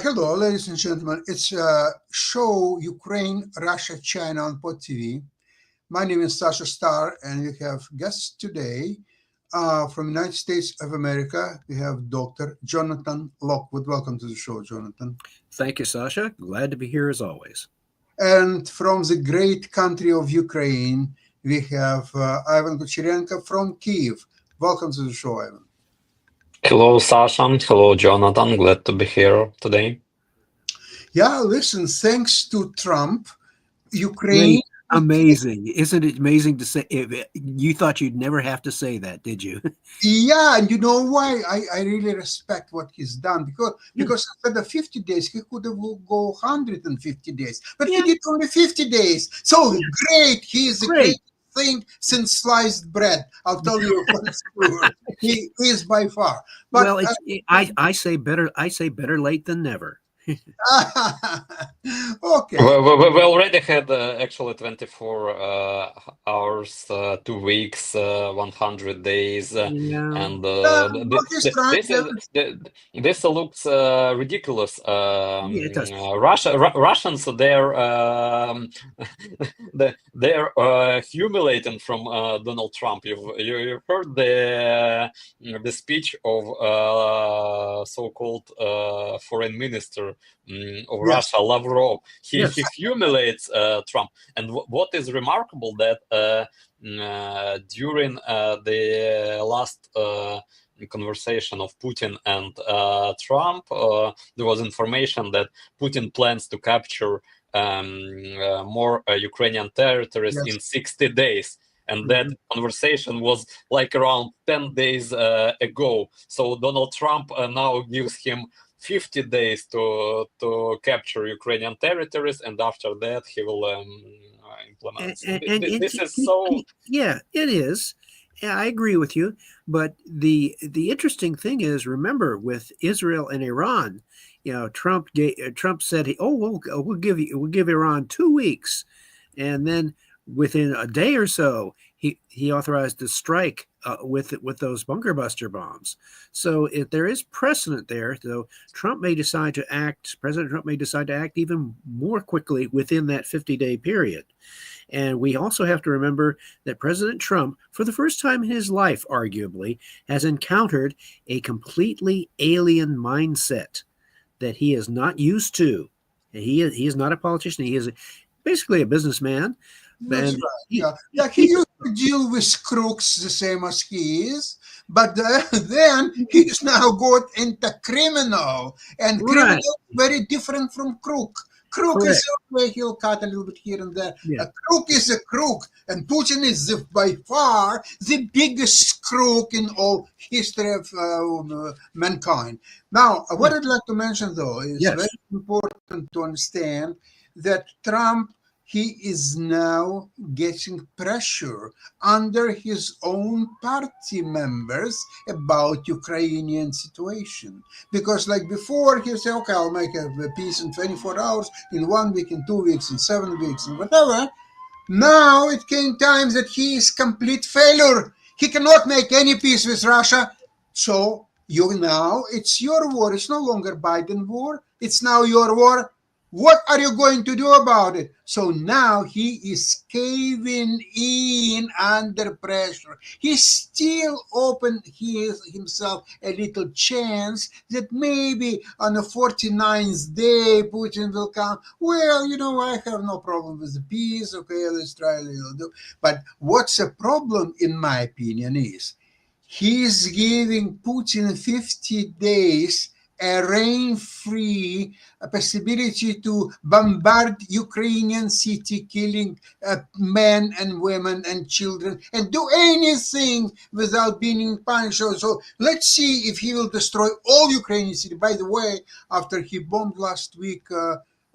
Hello, ladies and gentlemen. It's show Ukraine, Russia, China on Pod TV. My name is Sasha Star, and we have guests today from United States of America. We have Dr. Jonathan Lockwood. Welcome to the show, Jonathan. Thank you, Sasha. Glad to be here as always. And from the great country of Ukraine, we have Ivan Kucherenko from Kiev. Welcome to the show, Ivan. Hello, Sasha. Hello, Jonathan. Glad to be here today. Yeah, listen, thanks to Trump, Ukraine. Amazing. Isn't it amazing to say? You thought you'd never have to say that, did you? Yeah, and you know why? I really respect what he's done because instead of 50 days, he could have go 150 days. But he did only 50 days. So great. He is a great thing since sliced bread. I'll tell you what's true. He is by far. But well, I say better late than never. Okay. We already had actually 24 hours, 2 weeks, 100 days, and this looks ridiculous. Russians, they're humiliating from Donald Trump. You heard the speech of so-called foreign minister of Russia, Lavrov. He humiliates Trump. And what is remarkable that during the last conversation of Putin and Trump, there was information that Putin plans to capture more Ukrainian territories in 60 days. And that conversation was like around 10 days ago. So Donald Trump now gives him 50 days to capture Ukrainian territories, and after that he will implement. This is so. Yeah, it is. I agree with you. But the interesting thing is, remember, with Israel and Iran, Trump said, we'll give Iran 2 weeks, and then within a day or so, he authorized a strike with those bunker buster bombs. So if there is precedent there, though, President Trump may decide to act even more quickly within that 50-day period. And we also have to remember that President Trump, for the first time in his life, arguably, has encountered a completely alien mindset that he is not used to. He is not a politician. He is basically a businessman. That's right. He used to deal with crooks the same as he is, but then he's now got into criminal, and criminal is very different from crook. Crook is where he'll cut a little bit here and there. Yeah. A crook is a crook, and Putin is by far the biggest crook in all history of mankind. Now, what I'd like to mention, though, is very important to understand that Trump, he is now getting pressure under his own party members about Ukrainian situation. Because like before, he said, okay, I'll make a peace in 24 hours, in 1 week, in 2 weeks, in 7 weeks, and whatever. Now it came time that he is complete failure. He cannot make any peace with Russia. So it's your war. It's no longer Biden war. It's now your war. What are you going to do about it? So now he is caving in under pressure. He's still open himself a little chance that maybe on the 49th day Putin will come. Well, I have no problem with the peace. Okay, let's try a little do. But what's the problem, in my opinion, is he's giving Putin 50 days a rain-free possibility to bombard Ukrainian city, killing men and women and children, and do anything without being punished. So let's see if he will destroy all Ukrainian city. By the way, after he bombed last week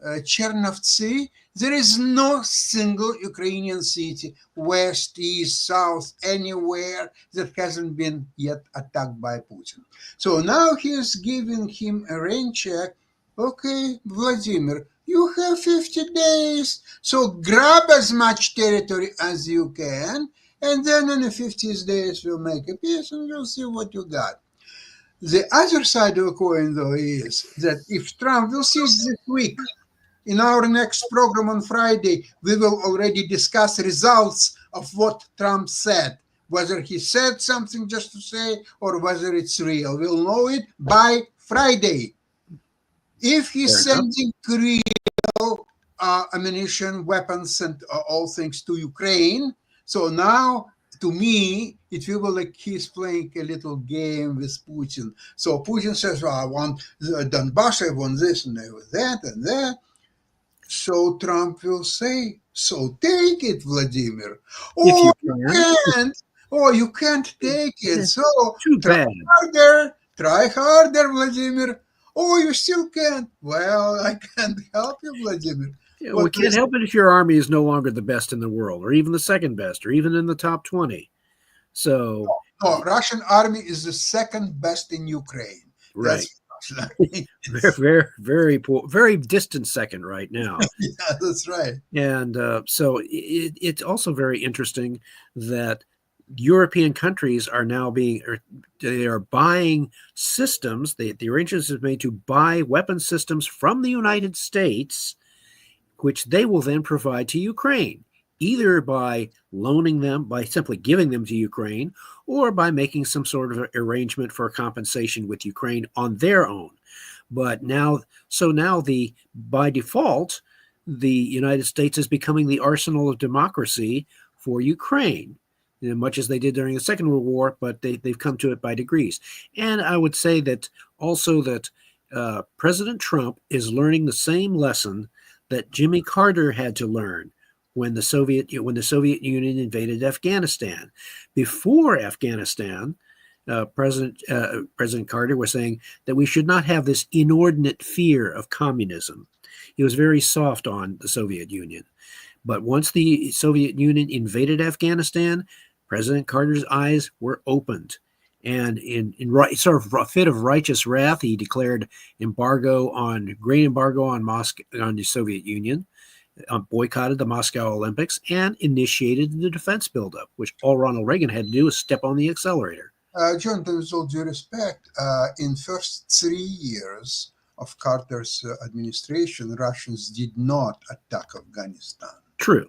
Chernovtsi, there is no single Ukrainian city, west, east, south, anywhere that hasn't been yet attacked by Putin. So now he is giving him a rain check. Okay, Vladimir, you have 50 days, so grab as much territory as you can, and then in the 50 days we'll make a peace and you'll see what you got. The other side of the coin, though, is that if Trump, we'll see it this week, in our next program on Friday, we will already discuss results of what Trump said, whether he said something just to say or whether it's real. We'll know it by Friday. If he's sending real ammunition, weapons, and all things to Ukraine, so now, to me, it will be like he's playing a little game with Putin. So Putin says, well, I want Donbass, I want this, and I want that, and that. So Trump will say, so take it, Vladimir. Oh, you can't. Oh, you can't take it. So Too bad. Try harder, Vladimir. Oh, you still can't. Well, I can't help you, Vladimir. Yeah, we can't help it if your army is no longer the best in the world, or even the second best, or even in the top 20. So, Russian army is the second best in Ukraine. Right. Very, very poor, very distant second right now. Yeah, that's right. And so it's also very interesting that European countries are now they are buying systems. The arrangements have made to buy weapon systems from the United States, which they will then provide to Ukraine, either by loaning them, by simply giving them to Ukraine, or by making some sort of arrangement for compensation with Ukraine on their own. But now by default, the United States is becoming the arsenal of democracy for Ukraine, much as they did during the Second World War, but they've come to it by degrees. And I would say that also that President Trump is learning the same lesson that Jimmy Carter had to learn when the Soviet Union invaded Afghanistan. Before Afghanistan, President Carter was saying that we should not have this inordinate fear of communism. He was very soft on the Soviet Union. But once the Soviet Union invaded Afghanistan, President Carter's eyes were opened. And in sort of a fit of righteous wrath, he declared grain embargo on the Soviet Union, boycotted the Moscow Olympics, and initiated the defense buildup, which all Ronald Reagan had to do was step on the accelerator. John, with all due respect, in first 3 years of Carter's administration, Russians did not attack Afghanistan. True.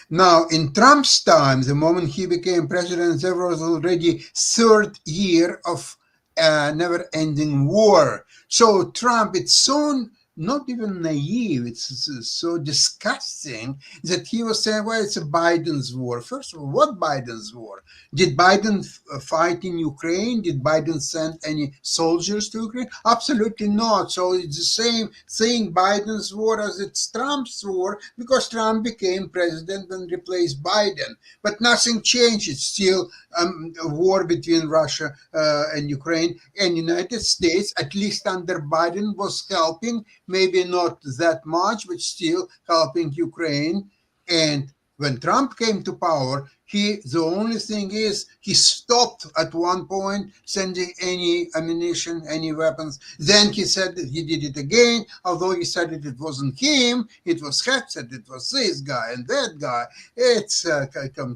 Now, in Trump's time, the moment he became president, there was already third year of never-ending war. So Trump, it's so not even naive, it's so disgusting that he was saying, well, it's a Biden's war. First of all, what Biden's war? Did Biden fight in Ukraine? Did Biden send any soldiers to Ukraine? Absolutely not. So it's the same thing, Biden's war, as it's Trump's war, because Trump became president and replaced Biden. But nothing changed. It's still a war between Russia and Ukraine, and United States, at least under Biden, was helping, maybe not that much, but still helping Ukraine. And when Trump came to power, the only thing is he stopped at one point sending any ammunition, any weapons. Then he said that he did it again, although he said that it wasn't him, it was Hegseth, it was this guy and that guy. It's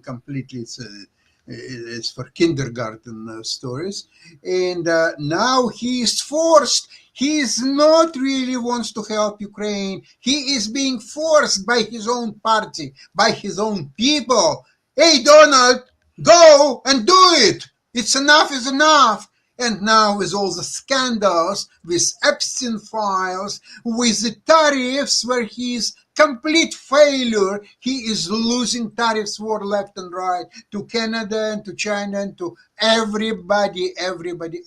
completely, it's for kindergarten stories. And now he is forced. He is not really wants to help Ukraine. He is being forced by his own party, by his own people. Hey, Donald, go and do it. It's enough is enough. And now with all the scandals, with Epstein files, with the tariffs where he's complete failure, he is losing tariffs war left and right to Canada and to China and to everybody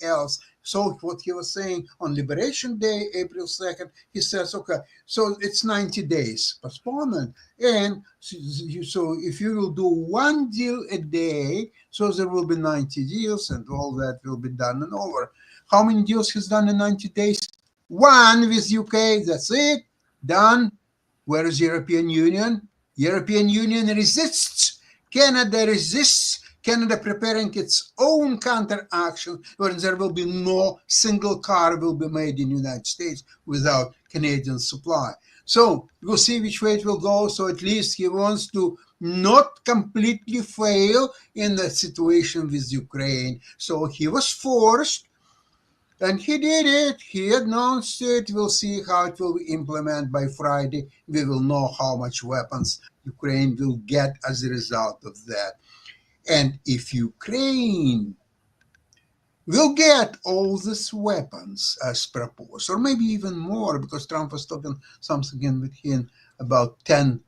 else. So what he was saying on Liberation Day, April 2nd, he says, okay, so it's 90 days postponement. And so if you will do one deal a day, so there will be 90 deals and all that will be done and over. How many deals he's done in 90 days? One with UK, that's it, done. Where is European Union? European Union resists. Canada resists. Canada preparing its own counteraction, where there will be no single car will be made in the United States without Canadian supply. So we'll see which way it will go. So at least he wants to not completely fail in the situation with Ukraine. So he was forced And he did it. He announced it. We'll see how it will be implemented by Friday. We will know how much weapons Ukraine will get as a result of that. And if Ukraine will get all these weapons as proposed, or maybe even more, because Trump was talking something with him about $10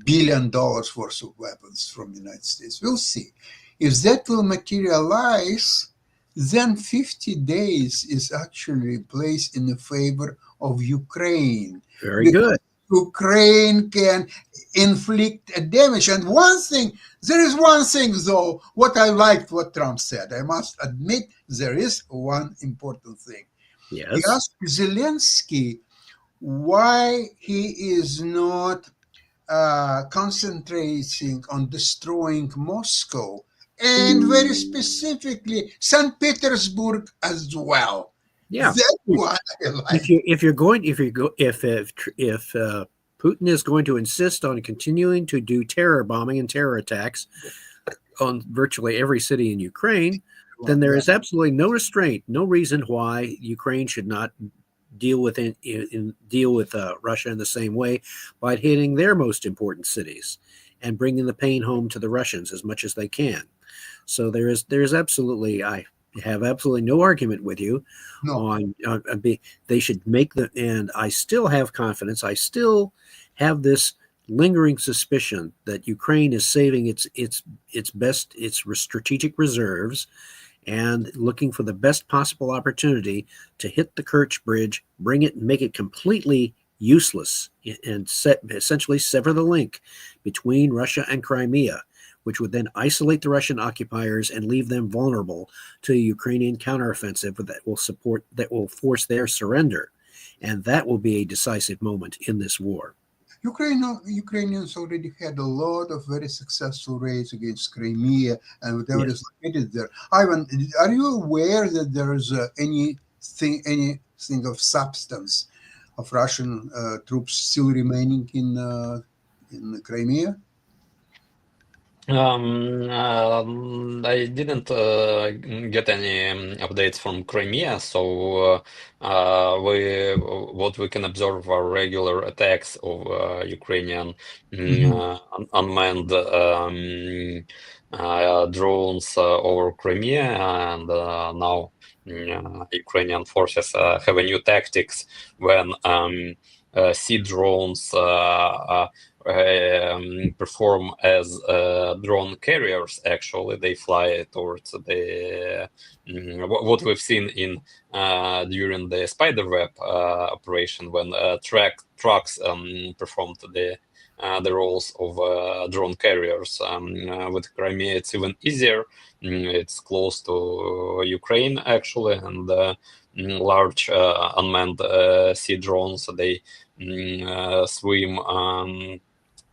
billion worth of weapons from the United States. We'll see. If that will materialize, then 50 days is actually placed in the favor of Ukraine. Very good. Ukraine can inflict a damage. And there is one thing though, what I liked what Trump said. I must admit there is one important thing. Yes. He asked Zelensky why he is not concentrating on destroying Moscow and very specifically St. Petersburg as well. Yeah, that's what I like. If Putin is going to insist on continuing to do terror bombing and terror attacks on virtually every city in Ukraine, then there is absolutely no restraint, no reason why Ukraine should not deal with Russia in the same way by hitting their most important cities and bringing the pain home to the Russians as much as they can. So there is absolutely, I have absolutely no argument with you on they should make and I still have confidence. I still have this lingering suspicion that Ukraine is saving its strategic reserves and looking for the best possible opportunity to hit the Kerch Bridge, make it completely useless, and essentially sever the link between Russia and Crimea, which would then isolate the Russian occupiers and leave them vulnerable to a Ukrainian counteroffensive that will force their surrender. And that will be a decisive moment in this war. Ukrainians already had a lot of very successful raids against Crimea and whatever is located there. Ivan, are you aware that there is anything of substance of Russian troops still remaining in Crimea? I didn't get any updates from Crimea, so what we can observe are regular attacks of Ukrainian unmanned drones over Crimea, and now Ukrainian forces have a new tactics when sea drones perform as drone carriers. Actually, they fly towards the what we've seen in during the Spiderweb operation when trucks performed the roles of drone carriers. With Crimea, it's even easier. It's close to Ukraine actually, and large unmanned sea drones. They swim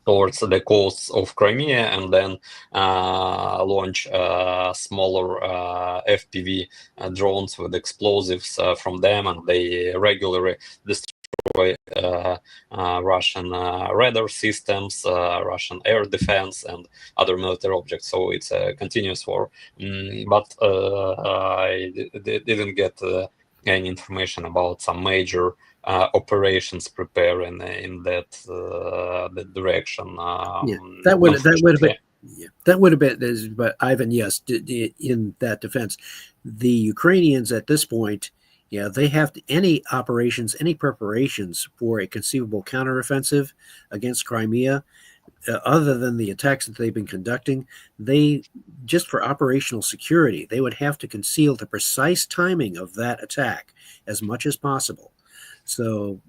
towards the coasts of Crimea and then launch smaller FPV drones with explosives from them, and they regularly destroy Russian radar systems, Russian air defense, and other military objects. So it's a continuous war. But I didn't get any information about some major operations preparing in that direction. That would have been. But Ivan, yes, in that defense, the Ukrainians at this point, they have any operations, any preparations for a conceivable counteroffensive against Crimea. Other than the attacks that they've been conducting, they just for operational security, they would have to conceal the precise timing of that attack as much as possible. So,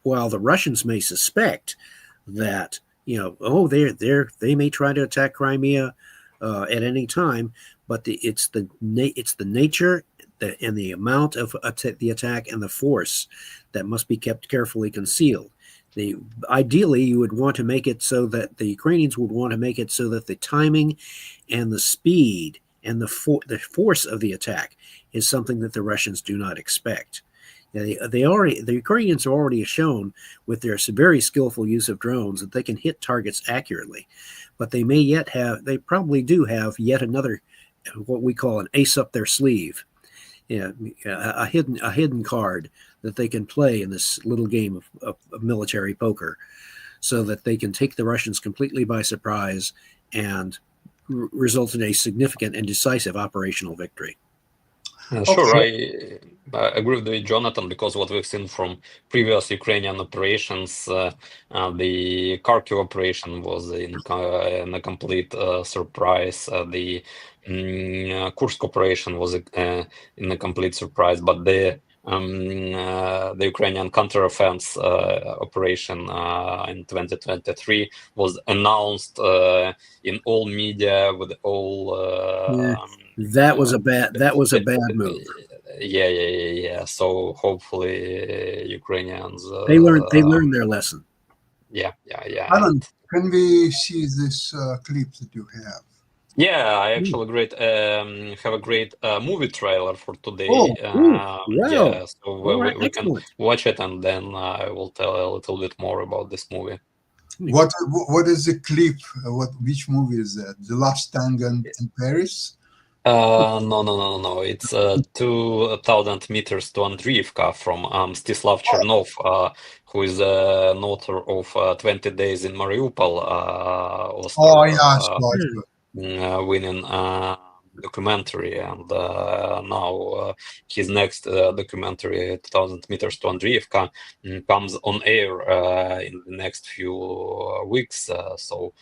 while the Russians may suspect that, they may try to attack Crimea at any time, but it's the nature and the amount of the attack and the force that must be kept carefully concealed. Ideally, you would want to make it so that the Ukrainians would want to make it so that the timing and the speed and the force of the attack is something that the Russians do not expect. The Ukrainians have already shown with their very skillful use of drones that they can hit targets accurately, but they probably do have yet another, what we call an ace up their sleeve. a hidden card that they can play in this little game of military poker, so that they can take the Russians completely by surprise and result in a significant and decisive operational victory. Sure, I agree with Jonathan, because what we've seen from previous Ukrainian operations, the Kharkiv operation was in a complete surprise. The Kursk operation was in a complete surprise, but the Ukrainian counteroffense operation in 2023 was announced in all media with all. That was a bad move. Yeah. So hopefully Ukrainians they learned their lesson. Yeah. Alan, can we see this clip that you have? Yeah, I actually have a great movie trailer for today. Wow. Yeah, so we can Excellent. watch it, and then I will tell a little bit more about this movie. What is the clip? Which movie is that? The Last Tango in Paris? No. It's 2,000 meters to Andriivka from Stislav Chernov, who is an author of 20 Days in Mariupol, Oscar winning documentary, and now his next documentary, 2,000 meters to Andriivka, comes on air in the next few weeks. So.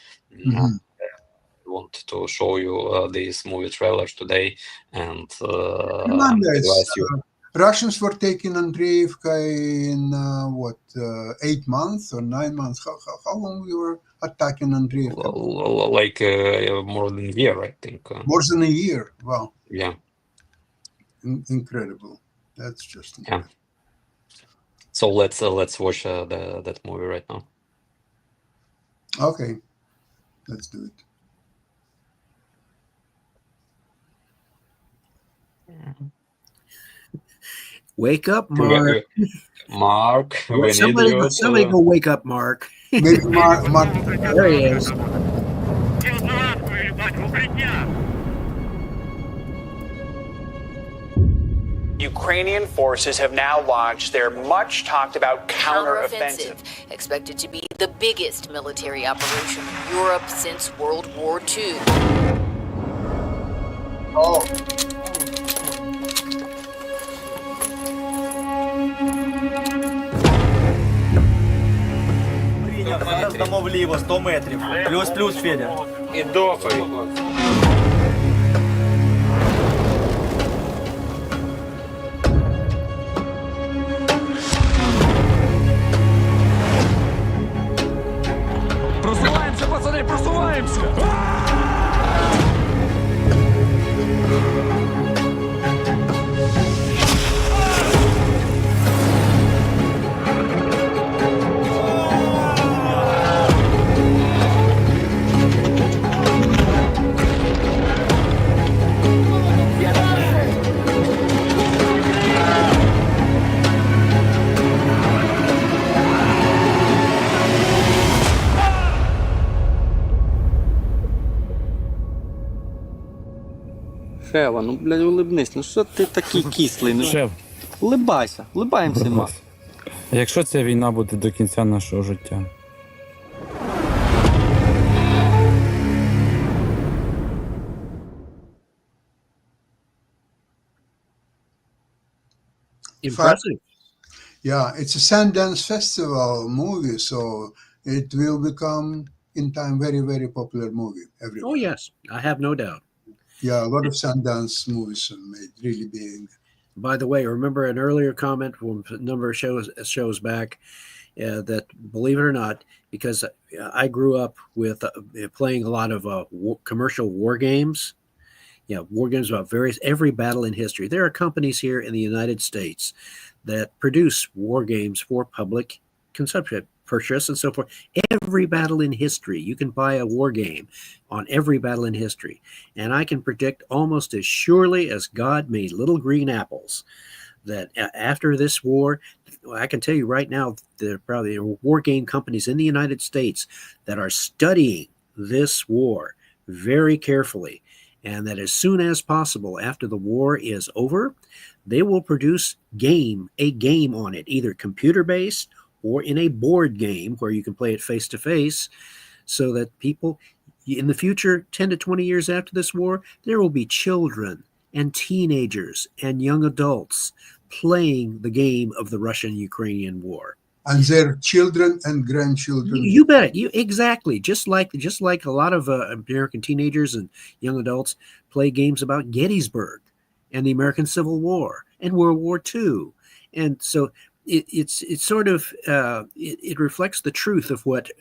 Want to show you these movie trailers today, and advise you. Russians were taking Andriivka in 8 months or 9 months. How long we were attacking Andriivka? Like more than a year, I think. More than a year. Wow. Yeah. Incredible. That's just incredible. So let's watch that movie right now. Okay, let's do it. Wake up, Mark. Mark, we somebody go wake up, Mark. Maybe Mark. There he is. Ukrainian forces have now launched their much talked about counteroffensive, expected to be the biggest military operation in Europe since World War II. Дамо вліво, 100 метрів. Плюс, Федя. І дохай. Просуваемся, пацаны, просуваемся! Шева, ну, блядь, улибнись, ну що ти такий кислий? Ну, Шеф, улибайся, улибаємося, ма. якщо ця війна буде до кінця нашого життя. Impressive. Yeah, it's a Sundance Festival movie, so it will become in time very, very popular movie everywhere. Oh yes, I have no doubt. Yeah, a lot of Sundance movies are made really big. By the way, remember an earlier comment from a number of shows back that, believe it or not, because I grew up with playing a lot of commercial war games. War games about every battle in history. There are companies here in the United States that produce war games for public consumption, purchase, and so forth. Every battle in history, you can buy a war game on every battle in history. And I can predict almost as surely as God made little green apples that after this war, I can tell you right now, there are probably war game companies in the United States that are studying this war very carefully and that as soon as possible after the war is over, they will produce a game on it, either computer-based or in a board game where you can play it face-to-face, so that people in the future, 10 to 20 years after this war, there will be children and teenagers and young adults playing the game of the Russian-Ukrainian war. And their children and grandchildren. You bet. Exactly. Just like a lot of American teenagers and young adults play games about Gettysburg and the American Civil War and World War II. And so it's sort of it reflects the truth of what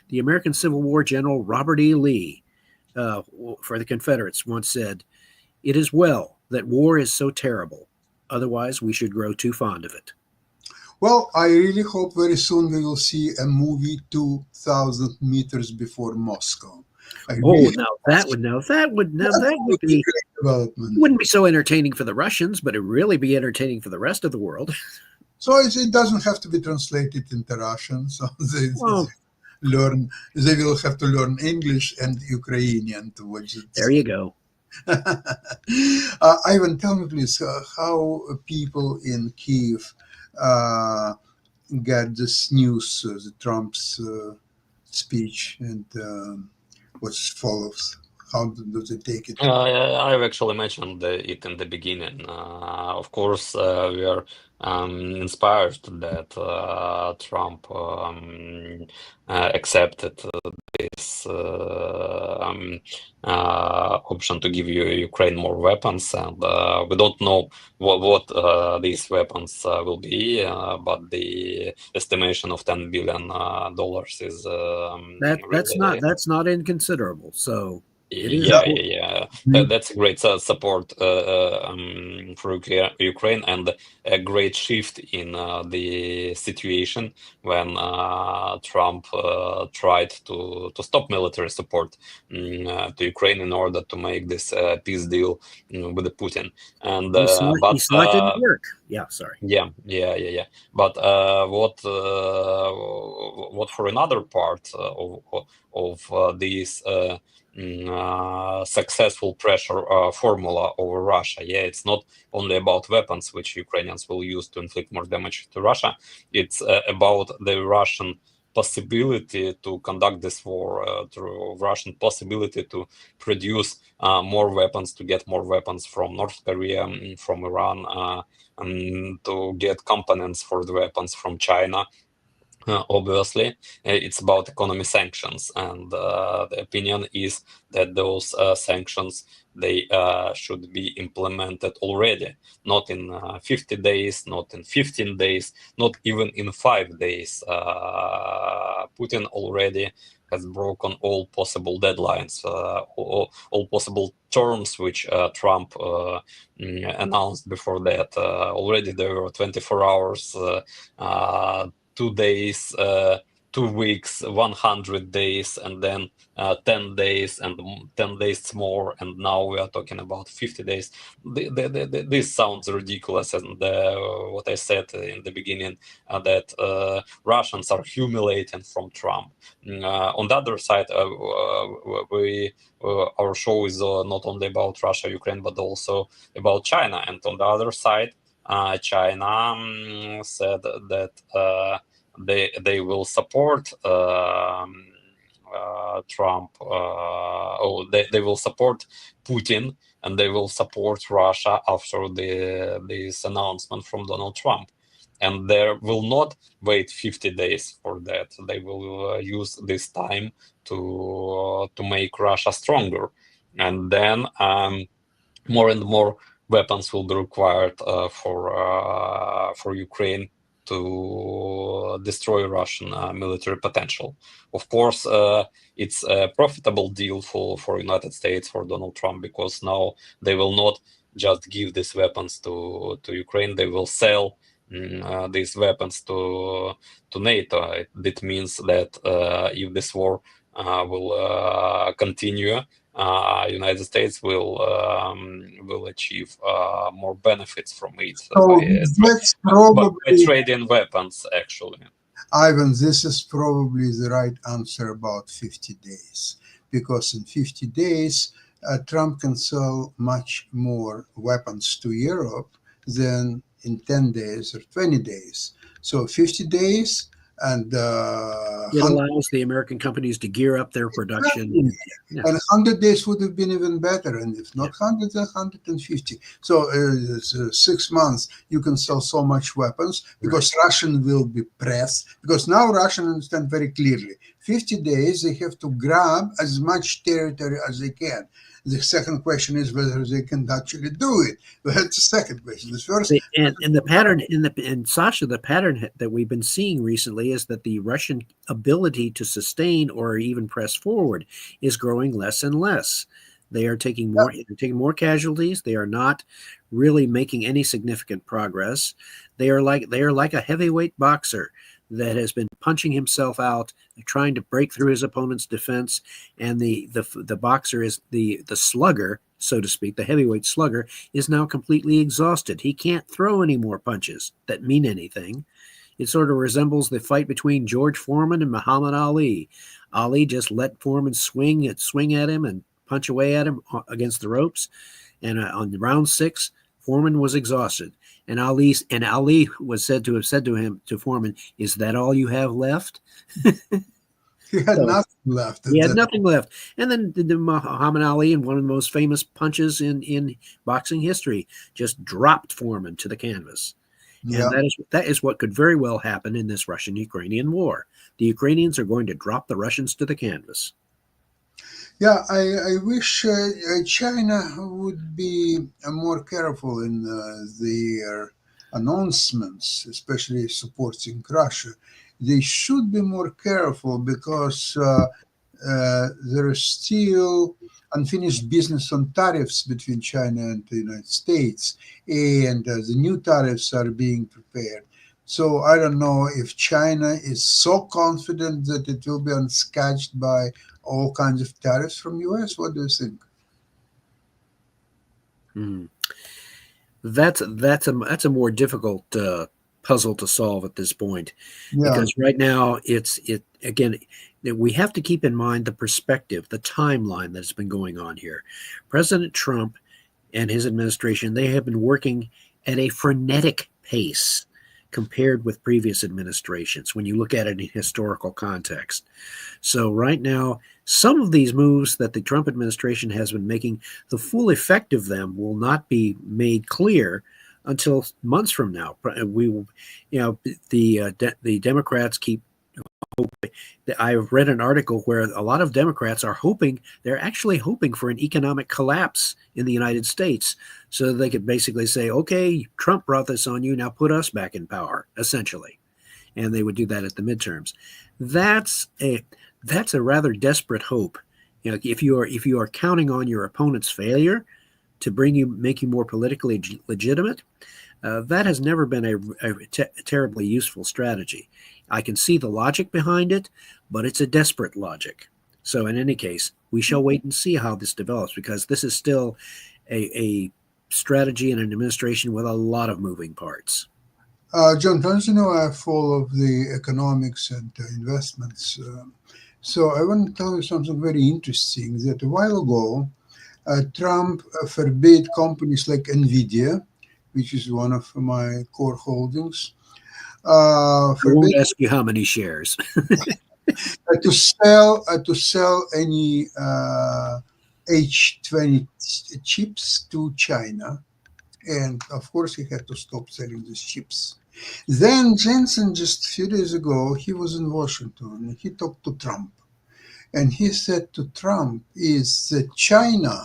the American Civil War General Robert E. Lee for the Confederates once said: "It is well that war is so terrible. Otherwise, we should grow too fond of it." Well, I really hope very soon we will see a movie 2,000 meters before Moscow. Now that would be great development. wouldn't be so entertaining for the Russians, but it'd really be entertaining for the rest of the world. So it doesn't have to be translated into Russian. So they will have to learn English and Ukrainian to watch it. There you go. Ivan, tell me please how people in Kiev get this news, the Trump's speech, and what follows. How do they take it? I've actually mentioned it in the beginning. Of course, we are inspired that Trump accepted this option to give Ukraine more weapons, and we don't know what these weapons will be, but the estimation of $10 billion is that's not inconsiderable. So. That's a great support for Ukraine, and a great shift in the situation when Trump tried to stop military support to Ukraine in order to make this peace deal with Putin. And he didn't work. Yeah, sorry. Yeah. But what for another part of this successful pressure formula over Russia. It's not only about weapons which Ukrainians will use to inflict more damage to Russia. It's about the Russian possibility to conduct this war, through Russian possibility to produce more weapons, to get more weapons from North Korea, from Iran, and to get components for the weapons from China. Obviously, it's about economy sanctions, and the opinion is that those sanctions, they should be implemented already, not in 50 days, not in 15 days, not even in 5 days. Putin already has broken all possible deadlines, all possible terms which Trump announced before that. Already there were 24 hours, 2 days, 2 weeks, 100 days, and then 10 days, and 10 days more, and now we are talking about 50 days. This sounds ridiculous, and what I said in the beginning, that Russians are humiliating from Trump. On the other side, our show is not only about Russia, Ukraine, but also about China. And on the other side, China said that they will support Trump. They will support Putin, and they will support Russia after this announcement from Donald Trump. And they will not wait 50 days for that. They will use this time to make Russia stronger, and then more and more weapons will be required for Ukraine to destroy Russian military potential. Of course, it's a profitable deal for United States, for Donald Trump, because now they will not just give these weapons to Ukraine. They will sell these weapons to NATO. That means that if this war will continue, United States will achieve more benefits from it by trading weapons, actually. Ivan, this is probably the right answer about 50 days, because in 50 days Trump can sell much more weapons to Europe than in 10 days or 20 days. So 50 days and It allows the American companies to gear up their production. Yeah. and 100 days would have been even better. And if not 100, then 150. So 6 months, you can sell so much weapons because Russian will be pressed. Because now Russians understand very clearly, 50 days, they have to grab as much territory as they can. The second question is whether they can actually do it. But that's the second question. The first, and the pattern in Sasha, the pattern that we've been seeing recently is that the Russian ability to sustain or even press forward is growing less and less. They are taking more casualties. They are not really making any significant progress. They are like a heavyweight boxer that has been punching himself out, trying to break through his opponent's defense, and the boxer is the slugger, so to speak, the heavyweight slugger is now completely exhausted. He can't throw any more punches that mean anything. It sort of resembles the fight between George Foreman and Muhammad Ali. Ali just let Foreman swing at him and punch away at him against the ropes, and on round 6, Foreman was exhausted. And Ali was said to have said to Foreman, "Is that all you have left?" he had nothing left. He had nothing left. And then Muhammad Ali, in one of the most famous punches in boxing history, just dropped Foreman to the canvas. Yeah. And that is what could very well happen in this Russian-Ukrainian war. The Ukrainians are going to drop the Russians to the canvas. Yeah, I wish China would be more careful in their announcements, especially supporting Russia. They should be more careful because there is still unfinished business on tariffs between China and the United States, and the new tariffs are being prepared. So I don't know if China is so confident that it will be unscathed by all kinds of tariffs from U.S. What do you think? That's a more difficult puzzle to solve at this point, because right now we have to keep in mind the perspective, the timeline that's been going on here. President Trump and his administration, they have been working at a frenetic pace compared with previous administrations when you look at it in historical context. So right now, some of these moves that the Trump administration has been making, the full effect of them will not be made clear until months from now. We will, the Democrats keep hoping. I've read an article where a lot of Democrats are they're actually hoping for an economic collapse in the United States so they could basically say, okay, Trump brought this on you, now put us back in power, essentially. And they would do that at the midterms. That's a rather desperate hope. If you are counting on your opponent's failure to make you more politically legitimate, that has never been a terribly useful strategy. I can see the logic behind it, but it's a desperate logic. So in any case, we shall wait and see how this develops, because this is still a strategy and an administration with a lot of moving parts. John, don't you know I follow the economics and investments? So I want to tell you something very interesting, that a while ago, Trump forbade companies like NVIDIA, which is one of my core holdings. I won't ask you how many shares. to sell any H20 chips to China. And of course, he had to stop selling these chips. Then Jensen, just a few days ago, he was in Washington and he talked to Trump. And he said to Trump is that China,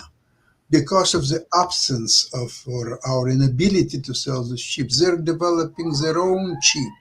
because of the absence of or our inability to sell the chips, they're developing their own chip.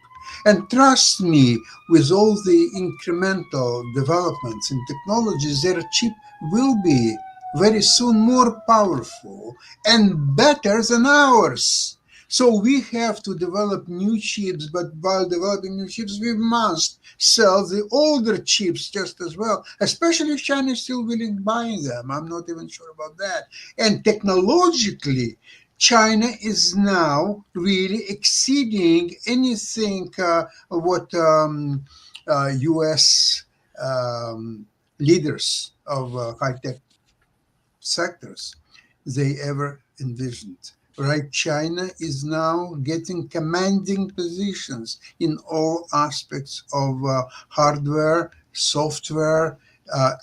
And trust me, with all the incremental developments in technologies, their chip will be very soon more powerful and better than ours. So we have to develop new chips, but while developing new chips, we must sell the older chips just as well, especially if China is still willing to buy them. I'm not even sure about that. And technologically, China is now really exceeding anything what U.S. Leaders of high-tech sectors they ever envisioned. Right, China is now getting commanding positions in all aspects of hardware, software,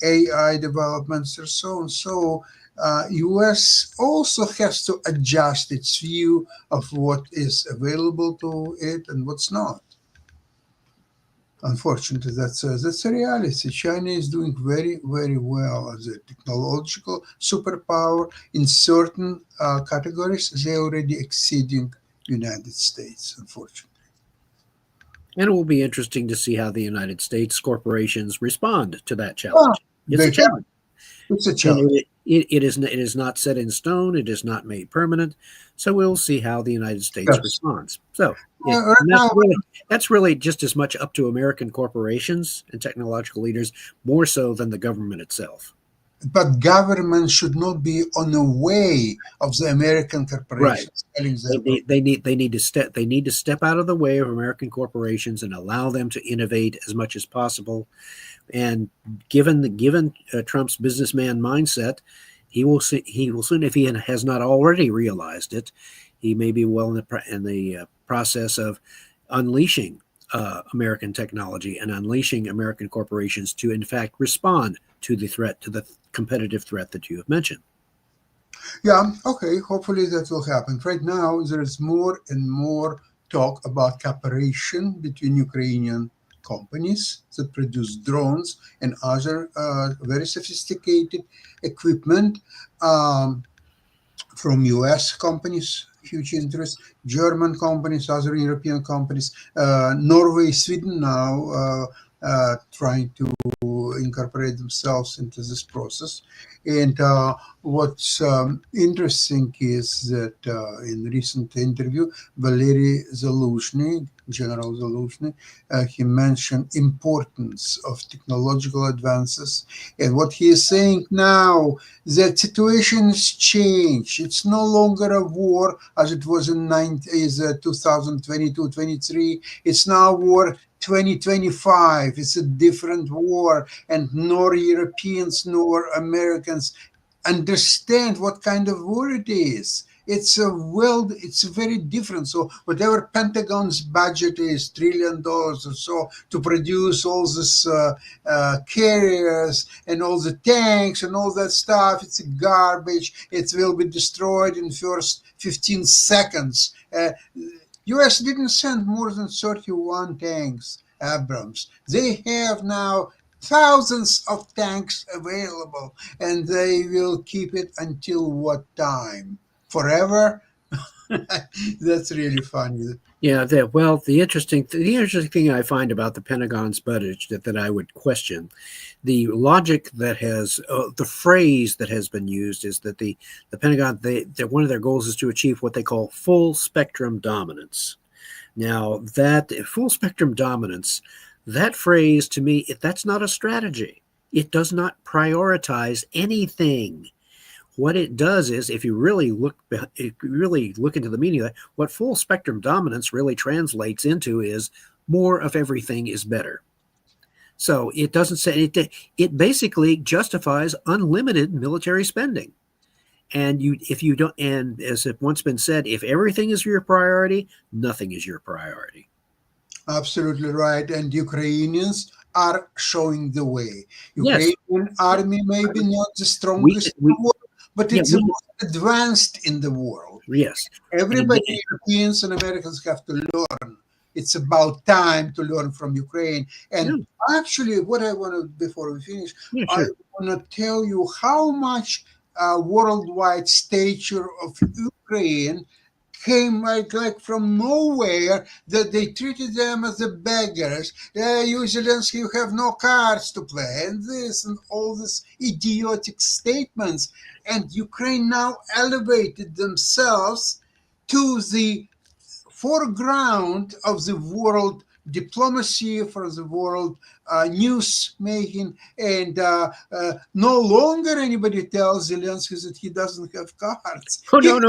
AI developments, and so on. So, U.S. also has to adjust its view of what is available to it and what's not. Unfortunately, that's a reality. China is doing very, very well as a technological superpower. In certain categories, they're already exceeding United States, unfortunately. And it will be interesting to see how the United States corporations respond to that challenge. It's They a challenge. It's a And challenge. it is not set in stone. It is not made permanent. So we'll see how the United States Yes. responds. So Right and now, that's really just as much up to American corporations and technological leaders, more so than the government itself. but government should not be on the way of the American corporations. Telling them, They need to step out of the way of American corporations and allow them to innovate as much as possible. And given Trump's businessman mindset, he will soon, if he has not already realized it, he may be well in the process of unleashing American technology and unleashing American corporations to, in fact, respond to the competitive threat that you have mentioned. yeah, okay, hopefully that will happen. Right now, there is more and more talk about cooperation between Ukrainian companies that produce drones and other very sophisticated equipment from US companies, huge interest, German companies, other European companies, Norway, Sweden now trying to incorporate themselves into this process. And what's interesting is that in recent interview, Valery Zaluzhny, General Zaluzhny, he mentioned importance of technological advances. And what he is saying now, that situation has changed. It's no longer a war as it was in 2022-23. It's now war 2025. It's a different war, and nor Europeans nor Americans understand what kind of war it is. It's very different. So whatever Pentagon's budget is, $1 trillion or so, to produce all this carriers and all the tanks and all that stuff, it's garbage. It will be destroyed in first 15 seconds. U.S. didn't send more than 31 tanks, Abrams. They have now thousands of tanks available, and they will keep it until what time? Forever? That's really funny. Yeah, the interesting thing I find about the Pentagon's budget that I would question, the logic that has the phrase that has been used is that the Pentagon, one of their goals is to achieve what they call full spectrum dominance. Now, that full spectrum dominance, that phrase to me, that's not a strategy. It does not prioritize anything. What it does is, if you really look into the meaning of that, what full spectrum dominance really translates into is more of everything is better. So it doesn't say it basically justifies unlimited military spending. And if you don't, and as it once been said, if everything is your priority, nothing is your priority. Absolutely right. And Ukrainians are showing the way. Yes. Ukrainian army may be not the strongest in the world, but it's the most advanced in the world. Yes. Everybody, Europeans and Americans, have to learn. It's about time to learn from Ukraine. And actually, what I want to, before we finish, I want to tell you how much worldwide stature of Ukraine came like from nowhere, that they treated them as the beggars. You Zelensky, you have no cards to play, and this and all these idiotic statements. And Ukraine now elevated themselves to the foreground of the world diplomacy, for the world news making, and no longer anybody tells Zelensky that he doesn't have cards. Oh, no.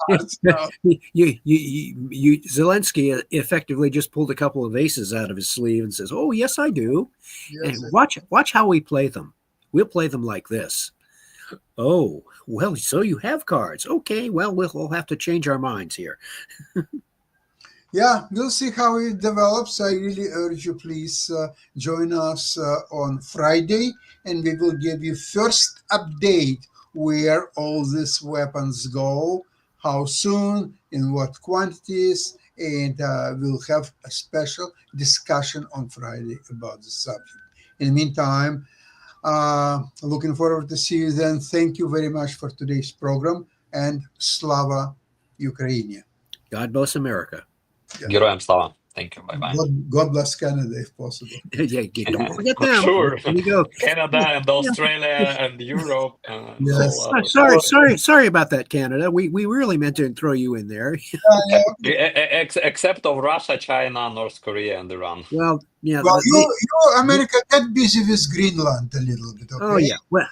Cards now. Zelensky effectively just pulled a couple of aces out of his sleeve and says, "Oh, yes, I do." Yes, and watch how we play them. We'll play them like this. Oh, well, so you have cards. Okay, well, we'll have to change our minds here. Yeah, we'll see how it develops. I really urge you, please join us on Friday, and we will give you first update where all these weapons go, how soon, in what quantities, and we'll have a special discussion on Friday about the subject. In the meantime, looking forward to see you then. Thank you very much for today's program, and Slava Ukraine. God bless America. Yeah. Героям слава. Thank you. Bye-bye. God bless Canada if possible. Yeah, don't forget them. Sure. There you go. Canada and Australia and Europe. Yes. Sorry about that, Canada. We really meant to throw you in there. Except of Russia, China, North Korea, and Iran. Well, yeah. Well, you America, get busy with Greenland a little bit. Okay? Oh yeah. Well,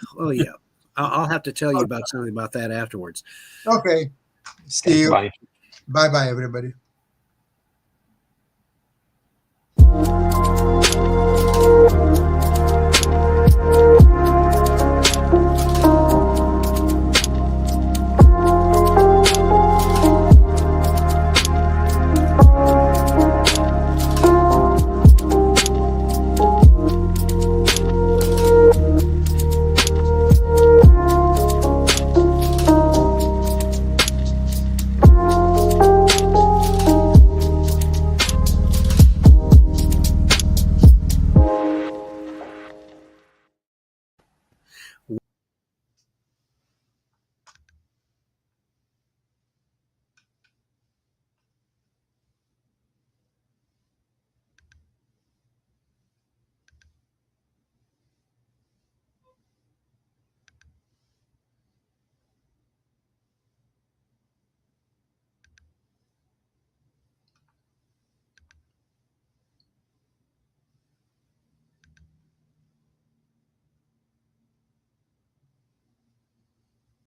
I'll have to tell you about something about that afterwards. Okay. See you. Bye. Bye, everybody.